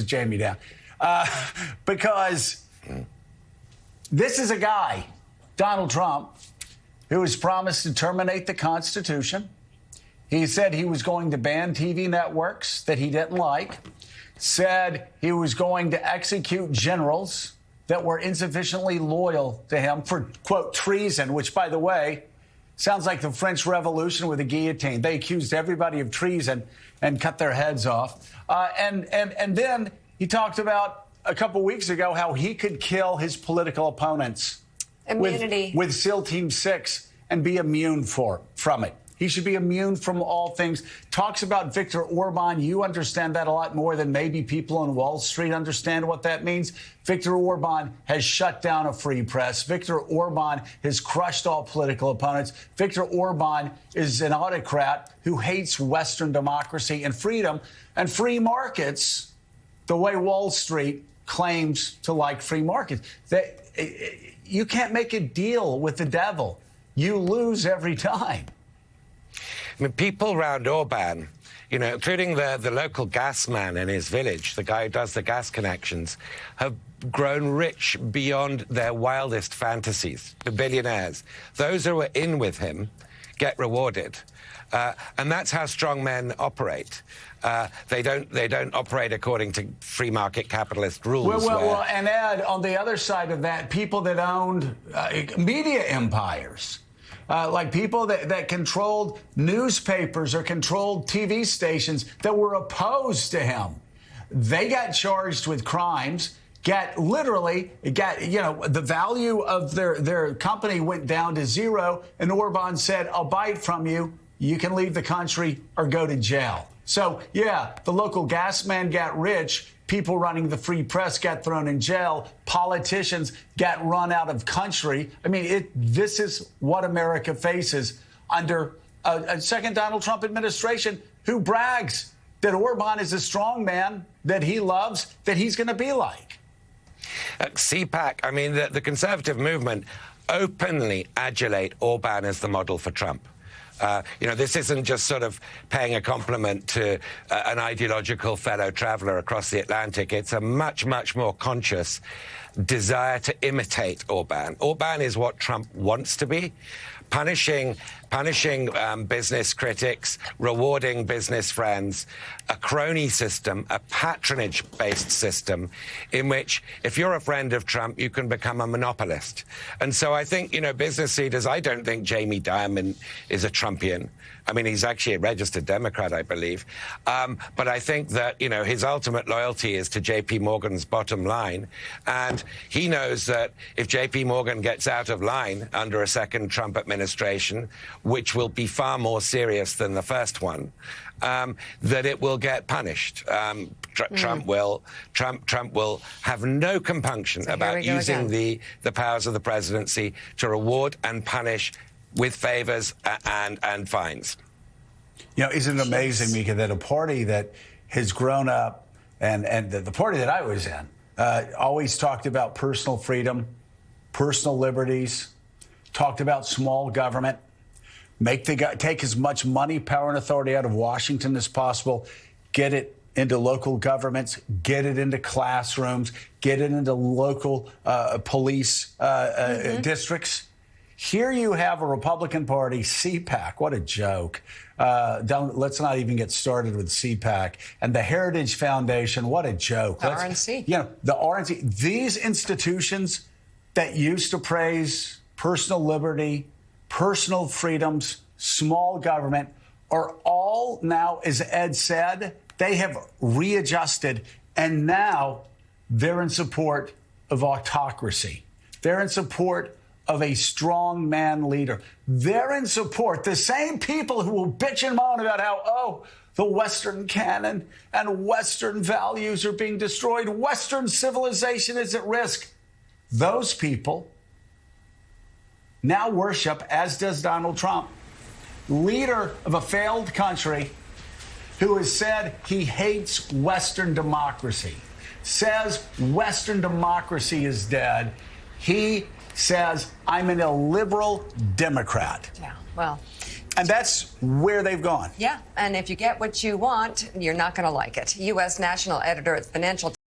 Jamie down. Because this is a guy, Donald Trump, who has promised to terminate the Constitution. He said he was going to ban TV networks that he didn't like, said he was going to execute generals that were insufficiently loyal to him for, quote, treason, which, by the way, sounds like the French Revolution with a guillotine. They accused everybody of treason and cut their heads off. And then he talked about a couple weeks ago how he could kill his political opponents with SEAL Team 6 and be immune from it. He should be immune from all things. Talks about Viktor Orban. You understand that a lot more than maybe people on Wall Street understand what that means. Viktor Orban has shut down a free press. Viktor Orban has crushed all political opponents. Viktor Orban is an autocrat who hates Western democracy and freedom and free markets the way Wall Street claims to like free markets. You can't make a deal with the devil. You lose every time. I mean, people around Orban, you know, including the local gas man in his village, the guy who does the gas connections, have grown rich beyond their wildest fantasies, the billionaires. Those who are in with him get rewarded. And that's how strong men operate. They don't operate according to free market capitalist rules. Well, and Ed, on the other side of that, people that owned media empires, like people that controlled newspapers or controlled TV stations that were opposed to him, they got charged with crimes. The value of their company went down to zero, and Orban said, "I'll buy it from you. You can leave the country or go to jail." So, yeah, the local gas man got rich. People running the free press got thrown in jail. Politicians got run out of country. I mean, this is what America faces under a second Donald Trump administration who brags that Orban is a strong man that he loves, that he's going to be like. CPAC, I mean, the conservative movement openly adulate Orban as the model for Trump. This isn't just sort of paying a compliment to an ideological fellow traveler across the Atlantic. It's a much, much more conscious desire to imitate Orban. Orban is what Trump wants to be. Punishing business critics, rewarding business friends, a crony system, a patronage-based system in which if you're a friend of Trump, you can become a monopolist. And so I think, business leaders, I don't think Jamie Dimon is a Trumpian. I mean, he's actually a registered Democrat, I believe. But I think that, his ultimate loyalty is to J.P. Morgan's bottom line. And he knows that if J.P. Morgan gets out of line under a second Trump administration, which will be far more serious than the first one, that it will get punished. Trump will have no compunction about using the powers of the presidency to reward and punish with favors and fines. Isn't it amazing, Mika, that a party that has grown up, and the party that I was in, always talked about personal freedom, personal liberties, talked about small government, take as much money, power, and authority out of Washington as possible, get it into local governments, get it into classrooms, get it into local police districts. Here you have a Republican Party, CPAC. What a joke. Let's not even get started with CPAC. And the Heritage Foundation, what a joke. The RNC. The RNC. These institutions that used to praise personal liberty, personal freedoms, small government, are all now, as Ed said, they have readjusted, and now they're in support of autocracy. They're in support of a strong man leader. They're in support. The same people who will bitch and moan about how, the Western canon and Western values are being destroyed, Western civilization is at risk. Those people now worship, as does Donald Trump, leader of a failed country who has said he hates Western democracy, says Western democracy is dead. He says, I'm an illiberal Democrat. Yeah, well, And that's where they've gone. Yeah, and if you get what you want, you're not going to like it. U.S. national editor at Financial